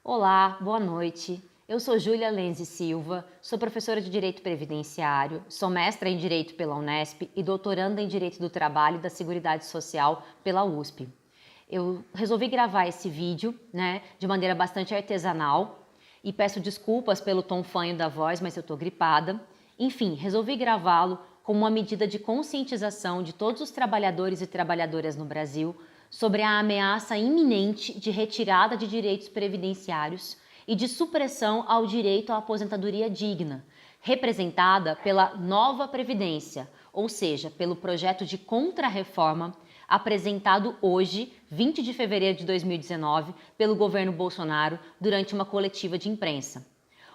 Olá, boa noite. Eu sou Júlia Lenze Silva, sou professora de Direito Previdenciário, sou mestra em Direito pela Unesp e doutoranda em Direito do Trabalho e da Seguridade Social pela USP. Eu resolvi gravar esse vídeo, de maneira bastante artesanal e peço desculpas pelo tom fanho da voz, mas eu estou gripada. Enfim, resolvi gravá-lo como uma medida de conscientização de todos os trabalhadores e trabalhadoras no Brasil sobre a ameaça iminente de retirada de direitos previdenciários e de supressão ao direito à aposentadoria digna, representada pela nova Previdência, ou seja, pelo projeto de contrarreforma apresentado hoje, 20 de fevereiro de 2019, pelo governo Bolsonaro durante uma coletiva de imprensa.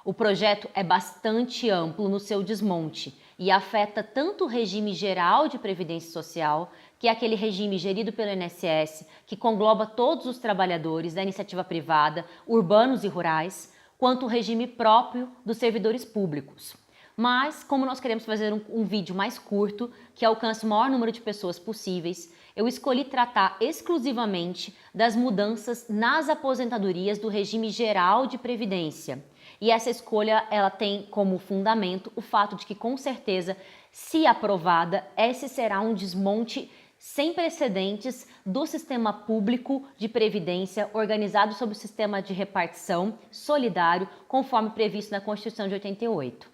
O projeto é bastante amplo no seu desmonte e afeta tanto o regime geral de previdência social, que é aquele regime gerido pelo INSS, que engloba todos os trabalhadores da iniciativa privada, urbanos e rurais, quanto o regime próprio dos servidores públicos. Mas, como nós queremos fazer um vídeo mais curto, que alcance o maior número de pessoas possíveis, eu escolhi tratar exclusivamente das mudanças nas aposentadorias do regime geral de previdência. E essa escolha ela tem como fundamento o fato de que, com certeza, se aprovada, esse será um desmonte sem precedentes do sistema público de previdência organizado sob o sistema de repartição solidário, conforme previsto na Constituição de 88.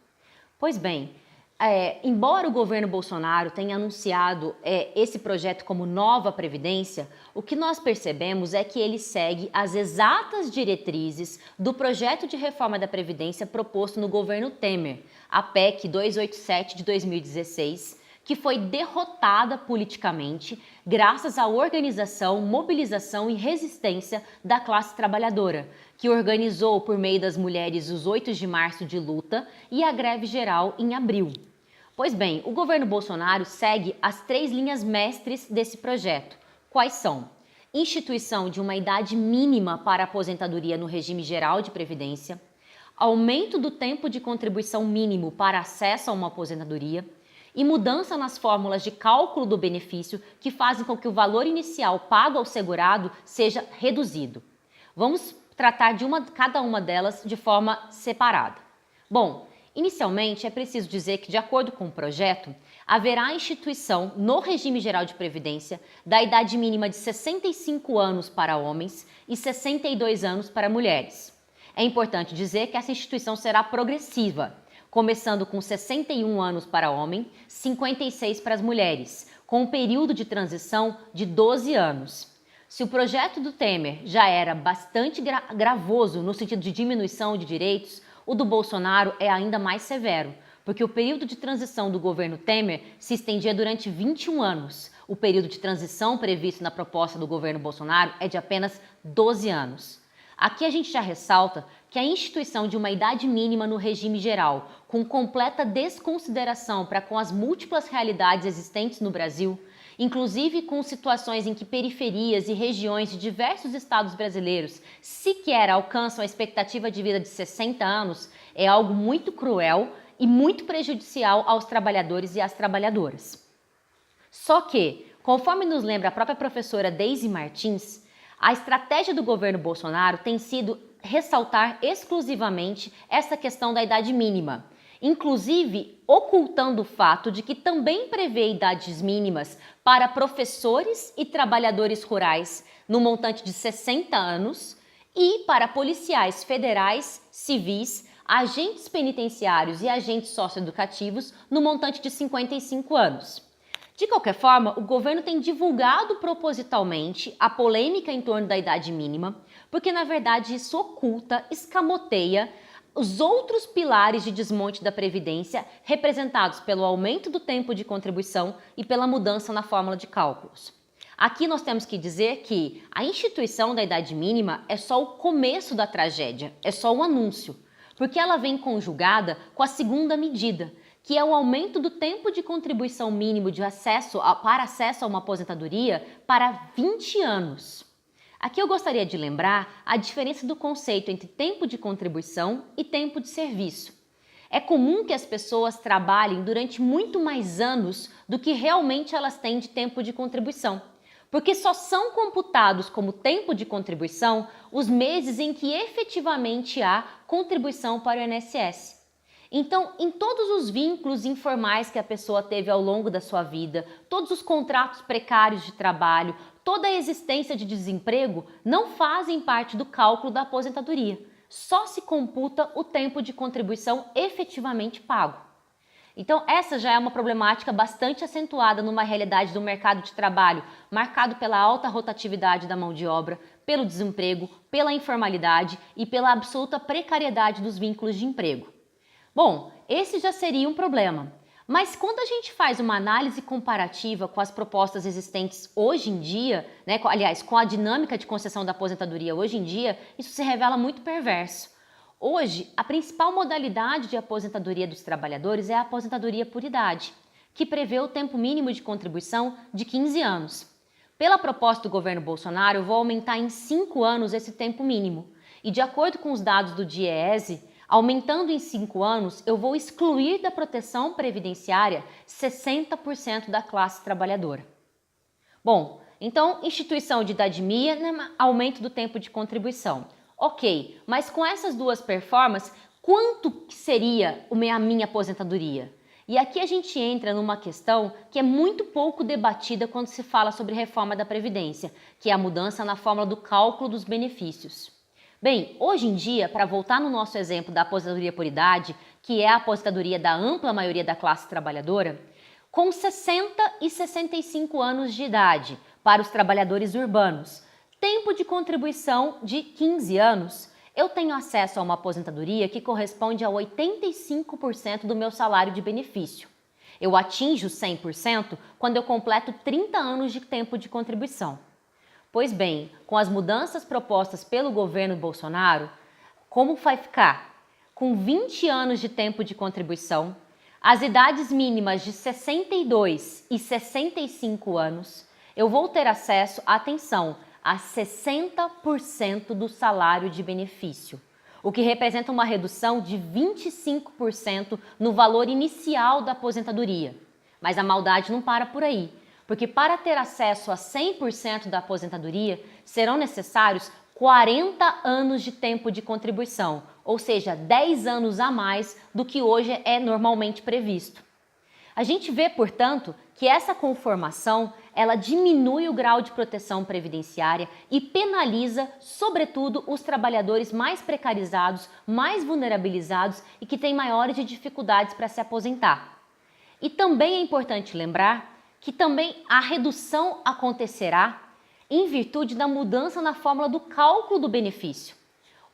Pois bem, embora o governo Bolsonaro tenha anunciado esse projeto como nova Previdência, o que nós percebemos é que ele segue as exatas diretrizes do projeto de reforma da Previdência proposto no governo Temer, a PEC 287 de 2016, que foi derrotada politicamente graças à organização, mobilização e resistência da classe trabalhadora, que organizou por meio das mulheres os 8 de março de luta e a greve geral em abril. Pois bem, o governo Bolsonaro segue as 3 linhas mestres desse projeto. Quais são? Instituição de uma idade mínima para aposentadoria no regime geral de previdência, aumento do tempo de contribuição mínimo para acesso a uma aposentadoria e mudança nas fórmulas de cálculo do benefício que fazem com que o valor inicial pago ao segurado seja reduzido. Vamos tratar de cada uma delas de forma separada. Bom, inicialmente é preciso dizer que, de acordo com o projeto, haverá a instituição no regime geral de previdência da idade mínima de 65 anos para homens e 62 anos para mulheres. É importante dizer que essa instituição será progressiva, começando com 61 anos para homem, 56 para as mulheres, com um período de transição de 12 anos. Se o projeto do Temer já era bastante gravoso no sentido de diminuição de direitos, o do Bolsonaro é ainda mais severo, porque o período de transição do governo Temer se estendia durante 21 anos. O período de transição previsto na proposta do governo Bolsonaro é de apenas 12 anos. Aqui a gente já ressalta que a instituição de uma idade mínima no regime geral, com completa desconsideração para com as múltiplas realidades existentes no Brasil, inclusive com situações em que periferias e regiões de diversos estados brasileiros sequer alcançam a expectativa de vida de 60 anos, é algo muito cruel e muito prejudicial aos trabalhadores e às trabalhadoras. Só que, conforme nos lembra a própria professora Deise Martins, a estratégia do governo Bolsonaro tem sido ressaltar exclusivamente essa questão da idade mínima, inclusive ocultando o fato de que também prevê idades mínimas para professores e trabalhadores rurais no montante de 60 anos e para policiais federais, civis, agentes penitenciários e agentes socioeducativos no montante de 55 anos. De qualquer forma, o governo tem divulgado propositalmente a polêmica em torno da idade mínima, porque na verdade isso oculta, escamoteia os outros pilares de desmonte da Previdência, representados pelo aumento do tempo de contribuição e pela mudança na fórmula de cálculos. Aqui nós temos que dizer que a instituição da idade mínima é só o começo da tragédia, é só um anúncio, porque ela vem conjugada com a segunda medida, que é o aumento do tempo de contribuição mínimo para acesso a uma aposentadoria para 20 anos. Aqui eu gostaria de lembrar a diferença do conceito entre tempo de contribuição e tempo de serviço. É comum que as pessoas trabalhem durante muito mais anos do que realmente elas têm de tempo de contribuição. porque só são computados como tempo de contribuição os meses em que efetivamente há contribuição para o INSS. Então, em todos os vínculos informais que a pessoa teve ao longo da sua vida, todos os contratos precários de trabalho, toda a existência de desemprego não fazem parte do cálculo da aposentadoria. Só se computa o tempo de contribuição efetivamente pago. Então, essa já é uma problemática bastante acentuada numa realidade do mercado de trabalho marcado pela alta rotatividade da mão de obra, pelo desemprego, pela informalidade e pela absoluta precariedade dos vínculos de emprego. Bom, esse já seria um problema. Mas quando a gente faz uma análise comparativa com as propostas existentes hoje em dia, aliás, com a dinâmica de concessão da aposentadoria hoje em dia, isso se revela muito perverso. Hoje, a principal modalidade de aposentadoria dos trabalhadores é a aposentadoria por idade, que prevê o tempo mínimo de contribuição de 15 anos. Pela proposta do governo Bolsonaro, eu vou aumentar em 5 anos esse tempo mínimo. E de acordo com os dados do DIEESE, aumentando em 5 anos, eu vou excluir da proteção previdenciária 60% da classe trabalhadora. Bom, então, instituição de idade mínima, aumento do tempo de contribuição. Ok, mas com essas duas performances, quanto seria a minha aposentadoria? E aqui a gente entra numa questão que é muito pouco debatida quando se fala sobre reforma da Previdência, que é a mudança na fórmula do cálculo dos benefícios. Bem, hoje em dia, para voltar no nosso exemplo da aposentadoria por idade, que é a aposentadoria da ampla maioria da classe trabalhadora, com 60 e 65 anos de idade para os trabalhadores urbanos, tempo de contribuição de 15 anos, eu tenho acesso a uma aposentadoria que corresponde a 85% do meu salário de benefício. Eu atinjo 100% quando eu completo 30 anos de tempo de contribuição. Pois bem, com as mudanças propostas pelo governo Bolsonaro, como vai ficar? Com 20 anos de tempo de contribuição, as idades mínimas de 62 e 65 anos, eu vou ter acesso, atenção, a 60% do salário de benefício, o que representa uma redução de 25% no valor inicial da aposentadoria. Mas a maldade não para por aí, porque para ter acesso a 100% da aposentadoria, serão necessários 40 anos de tempo de contribuição, ou seja, 10 anos a mais do que hoje é normalmente previsto. A gente vê, portanto, que essa conformação ela diminui o grau de proteção previdenciária e penaliza, sobretudo, os trabalhadores mais precarizados, mais vulnerabilizados e que têm maiores dificuldades para se aposentar. E também é importante lembrar que também a redução acontecerá em virtude da mudança na fórmula do cálculo do benefício.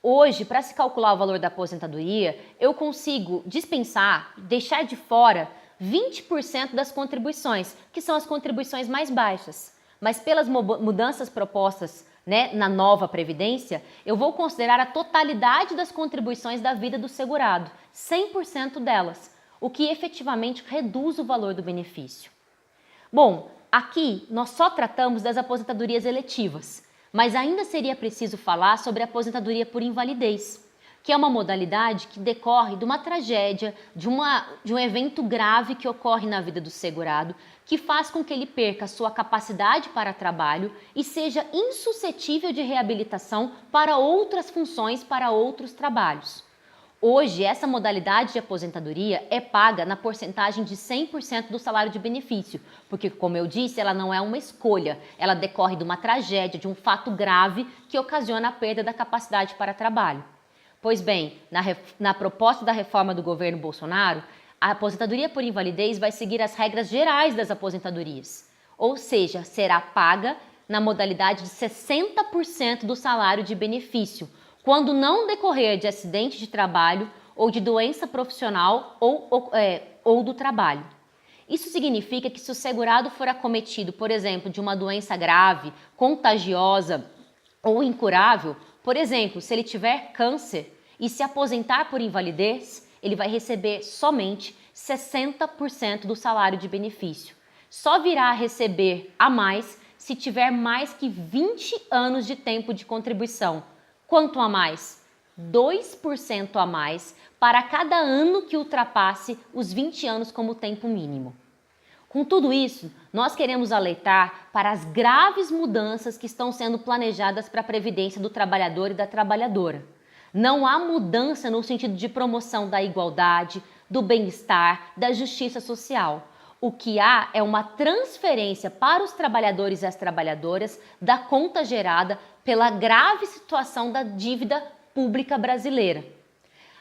Hoje, para se calcular o valor da aposentadoria, eu consigo dispensar, deixar de fora 20% das contribuições, que são as contribuições mais baixas. Mas pelas mudanças propostas na nova Previdência, eu vou considerar a totalidade das contribuições da vida do segurado, 100% delas, o que efetivamente reduz o valor do benefício. Bom, aqui nós só tratamos das aposentadorias eletivas, mas ainda seria preciso falar sobre a aposentadoria por invalidez, que é uma modalidade que decorre de uma tragédia, de um evento grave que ocorre na vida do segurado, que faz com que ele perca sua capacidade para trabalho e seja insuscetível de reabilitação para outras funções, para outros trabalhos. Hoje, essa modalidade de aposentadoria é paga na porcentagem de 100% do salário de benefício, porque, como eu disse, ela não é uma escolha, ela decorre de uma tragédia, de um fato grave que ocasiona a perda da capacidade para trabalho. Pois bem, na proposta da reforma do governo Bolsonaro, a aposentadoria por invalidez vai seguir as regras gerais das aposentadorias, ou seja, será paga na modalidade de 60% do salário de benefício, quando não decorrer de acidente de trabalho ou de doença profissional ou do trabalho. Isso significa que se o segurado for acometido, por exemplo, de uma doença grave, contagiosa ou incurável, por exemplo, se ele tiver câncer e se aposentar por invalidez, ele vai receber somente 60% do salário de benefício. Só virá a receber a mais se tiver mais que 20 anos de tempo de contribuição. Quanto a mais? 2% a mais para cada ano que ultrapasse os 20 anos como tempo mínimo. Com tudo isso, nós queremos alertar para as graves mudanças que estão sendo planejadas para a previdência do trabalhador e da trabalhadora. Não há mudança no sentido de promoção da igualdade, do bem-estar, da justiça social. O que há é uma transferência para os trabalhadores e as trabalhadoras da conta gerada pela grave situação da dívida pública brasileira.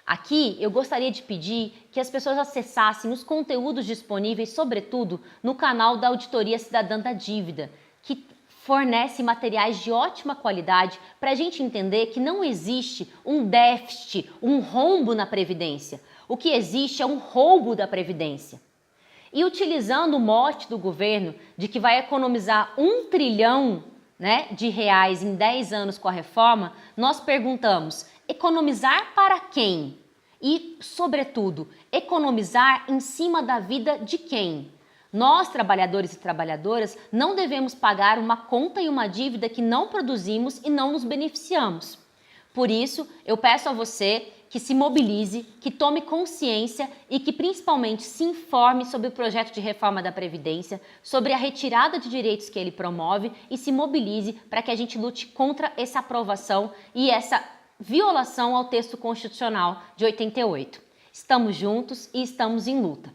Aqui eu gostaria de pedir que as pessoas acessassem os conteúdos disponíveis, sobretudo no canal da Auditoria Cidadã da Dívida, que fornece materiais de ótima qualidade para a gente entender que não existe um déficit, um rombo na Previdência. O que existe é um roubo da Previdência. E utilizando o mote do governo de que vai economizar 1 trilhão de reais em 10 anos com a reforma, nós perguntamos: economizar para quem? E, sobretudo, economizar em cima da vida de quem? Nós, trabalhadores e trabalhadoras, não devemos pagar uma conta e uma dívida que não produzimos e não nos beneficiamos. Por isso, eu peço a você que se mobilize, que tome consciência e que principalmente se informe sobre o projeto de reforma da Previdência, sobre a retirada de direitos que ele promove e se mobilize para que a gente lute contra essa aprovação e essa violação ao texto constitucional de 88. Estamos juntos e estamos em luta.